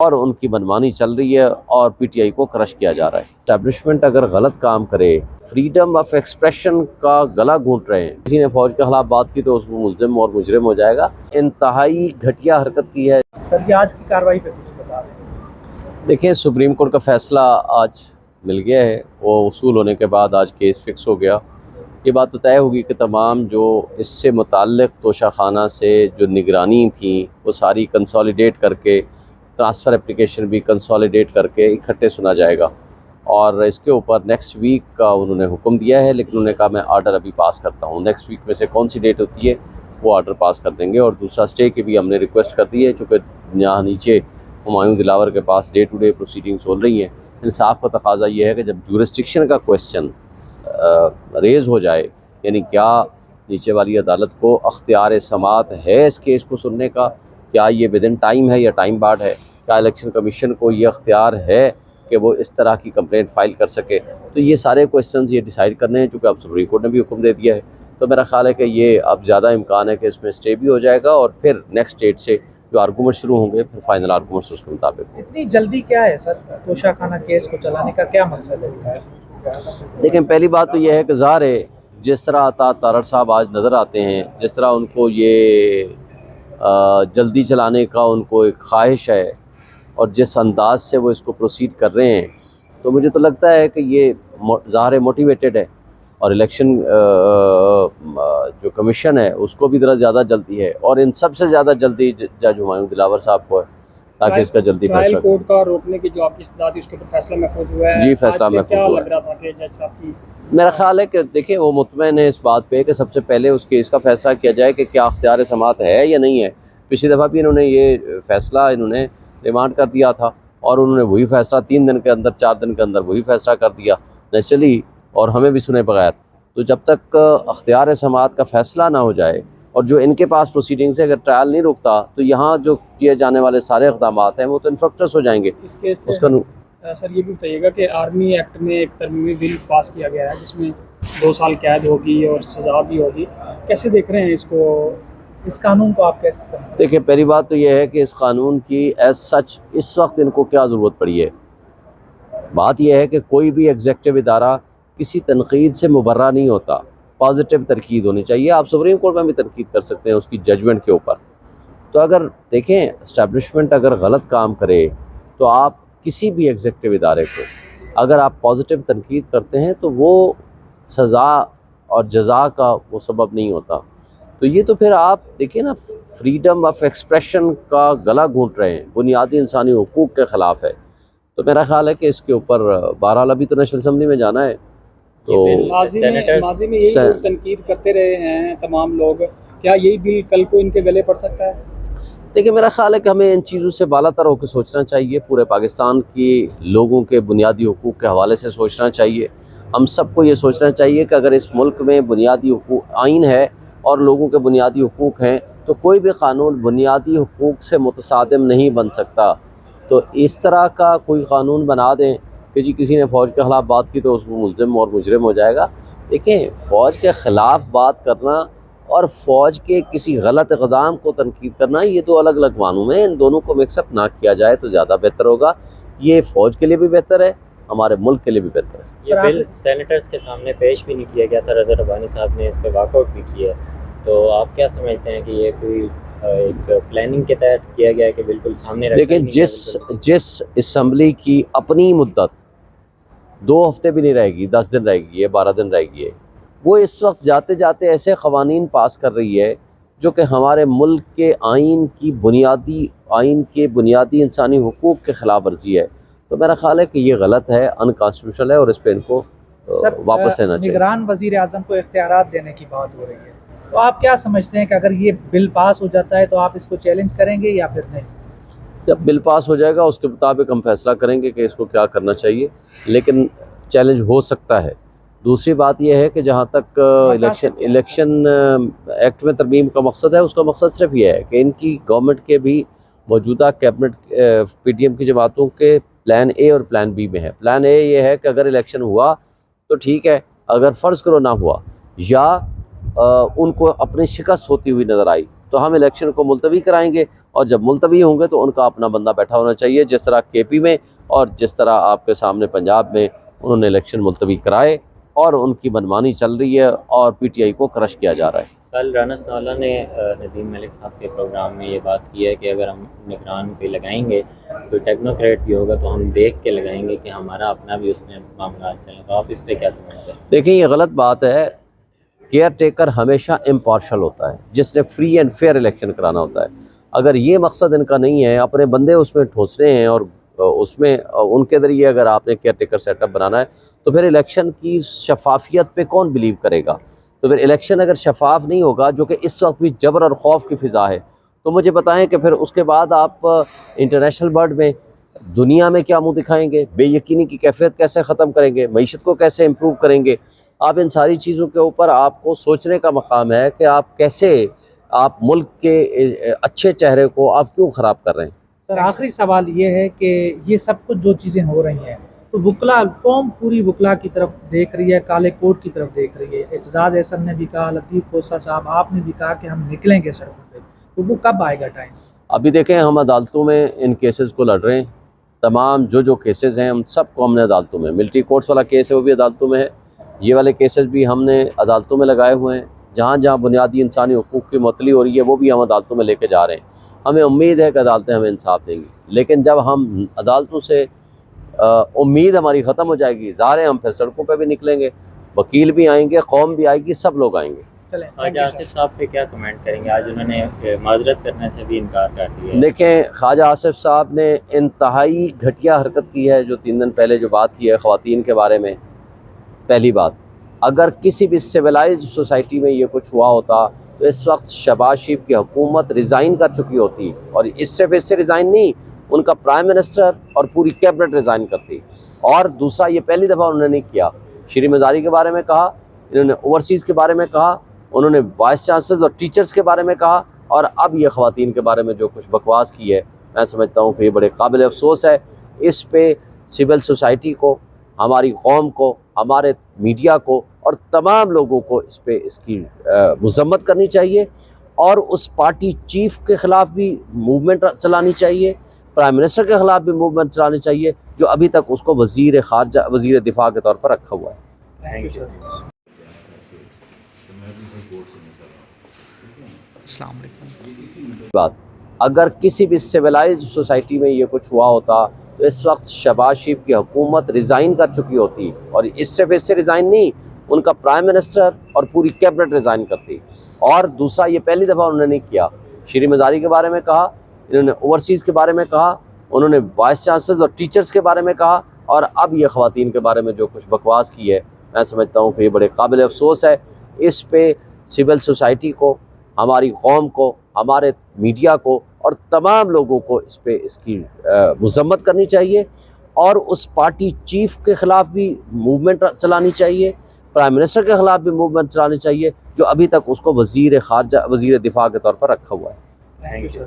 اور ان کی منمانی چل رہی ہے اور پی ٹی آئی کو کرش کیا جا رہا ہے۔ اسٹیبلشمنٹ اگر غلط کام کرے، فریڈم آف ایکسپریشن کا گلا گھونٹ رہے ہیں، کسی نے فوج کے خلاف بات کی تو اس میں ملزم اور مجرم ہو جائے گا، انتہائی گھٹیا حرکت کی ہے۔ سر، یہ آج کی کارروائی پہ کچھ بتا رہے ہیں؟ دیکھیں، سپریم کورٹ کا فیصلہ آج مل گیا ہے، وہ وصول ہونے کے بعد آج کیس فکس ہو گیا۔ یہ بات تو طے ہوگی کہ تمام جو اس سے متعلق توشہ خانہ سے جو نگرانی تھیں وہ ساری کنسالیڈیٹ کر کے، ٹرانسفر اپلیکیشن بھی کنسالیڈیٹ کر کے اکٹھے سنا جائے گا، اور اس کے اوپر نیکسٹ ویک کا انہوں نے حکم دیا ہے، لیکن انہوں نے کہا میں آرڈر ابھی پاس کرتا ہوں، نیکسٹ ویک میں سے کون سی ڈیٹ ہوتی ہے وہ آرڈر پاس کر دیں گے۔ اور دوسرا اسٹے کی بھی ہم نے ریکویسٹ کر دی ہے، چونکہ یہاں نیچے ہمایوں دلاور کے پاس ڈے ٹو ڈے پروسیڈنگز ہو رہی ہیں۔ انصاف کا تقاضا یہ ہے کہ جب جورسڈکشن کا کویسچن ریز ہو جائے، یعنی کیا نیچے والی عدالت کو اختیار سماعت ہے اس کیس کو سننے کا، کیا یہ ودن ٹائم ہے یا ٹائم بارڈ ہے، کیا الیکشن کمیشن کو یہ اختیار ہے کہ وہ اس طرح کی کمپلینٹ فائل کر سکے، تو یہ سارے کویسچنز یہ ڈیسائیڈ کرنے ہیں۔ چونکہ اب سپریم کورٹ نے بھی حکم دے دیا ہے، تو میرا خیال ہے کہ یہ اب زیادہ امکان ہے کہ اس میں اسٹے بھی ہو جائے گا، اور پھر نیکسٹ ڈیٹ سے جو آرگومنٹ شروع ہوں گے پھر فائنل آرگومنٹس اس کے مطابق۔ اتنی جلدی کیا ہے سر توشہ خانہ کیس کو چلانے کا کیا مقصد ہے؟ دیکھیں، پہلی بات تو یہ ہے کہ ظاہر ہے جس طرح عطا تارڑ صاحب آج نظر آتے ہیں، جس طرح ان کو یہ جلدی چلانے کا ان کو ایک خواہش ہے، اور جس انداز سے وہ اس کو پروسیڈ کر رہے ہیں، تو مجھے تو لگتا ہے کہ یہ ظاہر موٹیویٹڈ ہے، اور الیکشن جو کمیشن ہے اس کو بھی ذرا زیادہ جلدی ہے، اور ان سب سے زیادہ جلدی جج ہمایوں دلاور صاحب کو ہے، تاکہ اس کا جلدی ٹرائل فیصلہ کورٹ کا روکنے کی جو آپ کی استدعا تھی اس کے اوپر فیصلہ محفوظ ہوا ہے؟ جی، فیصلہ آج محفوظ کیا ہوا ہے۔ لگ رہا تھا کہ جج صاحب کی میرا خیال ہے کہ دیکھیں وہ مطمئن ہے اس بات پہ کہ سب سے پہلے اس کیس کا فیصلہ کیا جائے کہ کیا اختیار سماعت ہے یا نہیں ہے۔ پچھلی دفعہ بھی انہوں نے یہ فیصلہ ریمانڈ کر دیا تھا، اور انہوں نے وہی فیصلہ 3 دن کے اندر 4 دن کے اندر وہی فیصلہ کر دیا نیچرلی، اور ہمیں بھی سنے بغیر۔ تو جب تک اختیار سماعت کا فیصلہ نہ ہو جائے، اور جو ان کے پاس پروسیڈنگز ہے، اگر ٹرائل نہیں رکتا تو یہاں جو کیے جانے والے سارے اقدامات ہیں وہ تو انفرکٹس ہو جائیں گے۔ اس کیس اس سے کا سر یہ بھی بتائیے گا کہ آرمی ایکٹ میں ایک ترمیمی بل پاس کیا گیا ہے جس میں 2 سال قید ہوگی اور سزا بھی ہوگی، کیسے دیکھ رہے ہیں اس کو؟ اس قانون کو آپ کیسے سمجھتے ہیں؟ دیکھیں، پہلی بات تو یہ ہے کہ اس قانون کی ایز سچ اس وقت ان کو کیا ضرورت پڑی ہے۔ بات یہ ہے کہ کوئی بھی ایگزیکٹو ادارہ کسی تنقید سے مبرہ نہیں ہوتا، پازیٹیو تنقید ہونی چاہیے۔ آپ سپریم کورٹ میں بھی تنقید کر سکتے ہیں اس کی ججمنٹ کے اوپر۔ تو اگر دیکھیں، اسٹیبلشمنٹ اگر غلط کام کرے تو آپ کسی بھی ایگزیکٹو ادارے کو اگر آپ پازیٹیو تنقید کرتے ہیں تو وہ سزا اور جزا کا وہ سبب نہیں ہوتا۔ تو یہ تو پھر آپ دیکھیں نا، فریڈم آف ایکسپریشن کا گلا گھونٹ رہے ہیں، بنیادی انسانی حقوق کے خلاف ہے۔ تو میرا خیال ہے کہ اس کے اوپر بہرحال ابھی تو نیشنل اسمبلی میں جانا ہے، تو ماضی میں یہی لوگ تنقید کرتے رہے ہیں تمام لوگ، کیا یہی بل کل کو ان کے گلے پڑ سکتا ہے؟ دیکھیں، میرا خیال ہے کہ ہمیں ان چیزوں سے بالا تر ہو کے سوچنا چاہیے، پورے پاکستان کی لوگوں کے بنیادی حقوق کے حوالے سے سوچنا چاہیے۔ ہم سب کو یہ سوچنا چاہیے کہ اگر اس ملک میں بنیادی حقوق آئین ہے اور لوگوں کے بنیادی حقوق ہیں، تو کوئی بھی قانون بنیادی حقوق سے متصادم نہیں بن سکتا۔ تو اس طرح کا کوئی قانون بنا دیں کہ جی کسی نے فوج کے خلاف بات کی تو اس میں ملزم اور مجرم ہو جائے گا۔ دیکھیں، فوج کے خلاف بات کرنا اور فوج کے کسی غلط اقدام کو تنقید کرنا، یہ دو الگ الگ معلوم ہیں، ان دونوں کو مکس اپ نہ کیا جائے تو زیادہ بہتر ہوگا۔ یہ فوج کے لیے بھی بہتر ہے، ہمارے ملک کے لیے بھی بہتر ہے۔ یہ بل سینیٹرز کے سامنے پیش بھی نہیں کیا گیا تھا، رضا ربانی صاحب نے اس پہ واک آؤٹ بھی کیا ہے، تو آپ کیا سمجھتے ہیں کہ یہ کوئی ایک پلاننگ کے تحت کیا گیا ہے کہ بالکل سامنے رکھا دیکھیں، ہی نہیں گیا؟ جس اسمبلی کی اپنی مدت 2 ہفتے بھی نہیں رہے گی، 10 دن رہے گی، 12 دن رہے گی، وہ اس وقت جاتے جاتے ایسے قوانین پاس کر رہی ہے جو کہ ہمارے ملک کے آئین کے بنیادی انسانی حقوق کے خلاف ورزی ہے۔ تو میرا خیال ہے کہ یہ غلط ہے، ان کانسٹیٹیوشنل ہے، اور اس پہ ان کو واپس لینا چاہیے۔ نگران وزیر اعظم کو اختیارات دینے کی بات ہو رہی ہے، تو آپ کیا سمجھتے ہیں کہ اگر یہ بل پاس ہو جاتا ہے تو آپ اس کو چیلنج کریں گے یا پھر نہیں؟ جب بل پاس ہو جائے گا اس کے مطابق ہم فیصلہ کریں گے کہ اس کو کیا کرنا چاہیے، لیکن چیلنج ہو سکتا ہے۔ دوسری بات یہ ہے کہ جہاں تک الیکشن ایکٹ میں ترمیم کا مقصد ہے، اس کا مقصد صرف یہ ہے کہ ان کی گورنمنٹ کے بھی موجودہ کیبنٹ پی ٹی ایم کی جماعتوں کے پلان اے اور پلان بی میں ہے۔ پلان اے یہ ہے کہ اگر الیکشن ہوا تو ٹھیک ہے، اگر فرض کرو نہ ہوا یا ان کو اپنی شکست ہوتی ہوئی نظر آئی تو ہم الیکشن کو ملتوی کرائیں گے، اور جب ملتوی ہوں گے تو ان کا اپنا بندہ بیٹھا ہونا چاہیے، جس طرح کے پی میں اور جس طرح آپ کے سامنے پنجاب میں انہوں نے الیکشن ملتوی کرائے اور ان کی منمانی چل رہی ہے اور پی ٹی آئی کو کرش کیا جا رہا ہے۔ کل رانا ثناءاللہ نے ندیم ملک صاحب کے پروگرام میں یہ بات کی ہے کہ اگر ہم نگران پہ لگائیں گے کوئی ٹیکنوکریٹ بھی ہوگا تو ہم دیکھ کے لگائیں گے کہ ہمارا اپنا بھی اس میں معاملات چلیں، تو آپ اس پہ کیا سمجھتے ہیں؟ دیکھیں یہ غلط بات ہے، کیئر ٹیکر ہمیشہ امپارشل ہوتا ہے، جس نے فری اینڈ فیئر الیکشن کرانا ہوتا ہے۔ اگر یہ مقصد ان کا نہیں ہے، اپنے بندے اس میں ٹھوسنے ہیں اور اس میں ان کے ذریعے اگر آپ نے کیئر ٹیکر سیٹ اپ بنانا ہے تو پھر الیکشن کی شفافیت پہ کون بلیو کرے گا؟ تو پھر الیکشن اگر شفاف نہیں ہوگا، جو کہ اس وقت بھی جبر اور خوف کی فضا ہے، تو مجھے بتائیں کہ پھر اس کے بعد آپ انٹرنیشنل ورلڈ میں دنیا میں کیا منہ دکھائیں گے؟ بے یقینی کی کیفیت کیسے ختم کریں گے؟ معیشت کو کیسے امپروو کریں گے؟ آپ ان ساری چیزوں کے اوپر آپ کو سوچنے کا مقام ہے کہ آپ کیسے آپ ملک کے اچھے چہرے کو آپ کیوں خراب کر رہے ہیں؟ سر آخری سوال یہ ہے کہ یہ سب کچھ جو چیزیں ہو رہی ہیں تو وکلا قوم پوری وکلا کی طرف دیکھ رہی ہے، کالے کوٹ کی طرف دیکھ رہی ہے۔ اعتزاز احسن نے بھی کہا، لطیف کوسہ صاحب آپ نے بھی کہا کہ ہم نکلیں گے سڑکوں پہ، تو وہ کب آئے گا ٹائم؟ ابھی دیکھیں ہم عدالتوں میں ان کیسز کو لڑ رہے ہیں، تمام جو کیسز ہیں ہم سب کو ہم نے عدالتوں میں، ملٹری کورٹس والا کیس ہے وہ بھی عدالتوں میں ہے، یہ والے کیسز بھی ہم نے عدالتوں میں لگائے ہوئے ہیں، جہاں جہاں بنیادی انسانی حقوق کی معطلی ہو رہی ہے وہ بھی ہم عدالتوں میں لے کے جا رہے ہیں۔ ہمیں امید ہے کہ عدالتیں ہمیں انصاف دیں گی، لیکن جب ہم عدالتوں سے امید ہماری ختم ہو جائے گی، ظاہر ہے ہم پھر سڑکوں پہ بھی نکلیں گے، وکیل بھی آئیں گے، قوم بھی آئے گی، سب لوگ آئیں گے۔ چلیں، خواجہ آصف صاحب پہ کیا کمنٹ کریں گے؟ آج انہوں نے معذرت کرنے سے بھی انکار کر دیا ہے۔ دیکھیں خواجہ آصف صاحب نے انتہائی گھٹیا حرکت کی ہے، جو 3 دن پہلے جو بات کی ہے خواتین کے بارے میں۔ پہلی بات، اگر کسی بھی سویلائزڈ سوسائٹی میں یہ کچھ ہوا ہوتا تو اس وقت شہباز شریف کی حکومت ریزائن کر چکی ہوتی، اور اس سے ریزائن نہیں، ان کا پرائم منسٹر اور پوری کیبنٹ ریزائن کرتی۔ اور دوسرا، یہ پہلی دفعہ انہوں نے نہیں کیا، شری مزاری کے بارے میں کہا، انہوں نے اوورسیز کے بارے میں کہا، انہوں نے وائس چانسلرز اور ٹیچرز کے بارے میں کہا، اور اب یہ خواتین کے بارے میں جو کچھ بکواس کی ہے، میں سمجھتا ہوں کہ یہ بڑے قابل افسوس ہے۔ اس پہ سول سوسائٹی کو، ہماری قوم کو، ہمارے میڈیا کو اور تمام لوگوں کو اس کی مذمت کرنی چاہیے، اور اس پارٹی چیف کے خلاف بھی موومنٹ چلانی چاہیے، پرائم منسٹر کے خلاف بھی موومنٹ چلانی چاہیے، جو ابھی تک اس کو وزیر خارجہ، وزیر دفاع کے طور پر رکھا ہوا ہے۔ Thank you. السلام علیکم۔ بات، اگر کسی بھی سویلائزڈ سوسائٹی میں یہ کچھ ہوا ہوتا تو اس وقت شہباز شریف کی حکومت ریزائن کر چکی ہوتی، اور اس سے ریزائن نہیں، ان کا پرائم منسٹر اور پوری کیبنٹ ریزائن کرتی۔ اور دوسرا، یہ پہلی دفعہ انہوں نے نہیں کیا، شری مزاری کے بارے میں کہا، انہوں نے اوورسیز کے بارے میں کہا، انہوں نے وائس چانسلرز اور ٹیچرز کے بارے میں کہا، اور اب یہ خواتین کے بارے میں جو کچھ بکواس کی ہے، میں سمجھتا ہوں کہ یہ بڑے قابل افسوس ہے۔ اس پہ سول سوسائٹی کو، ہماری قوم کو، ہمارے میڈیا کو اور تمام لوگوں کو اس کی مذمت کرنی چاہیے، اور اس پارٹی چیف کے خلاف بھی موومنٹ چلانی چاہیے، پرائم منسٹر کے خلاف بھی موومنٹ چلانی چاہیے، جو ابھی تک اس کو وزیر خارجہ، وزیر دفاع کے طور پر رکھا ہوا ہے۔ Thank you.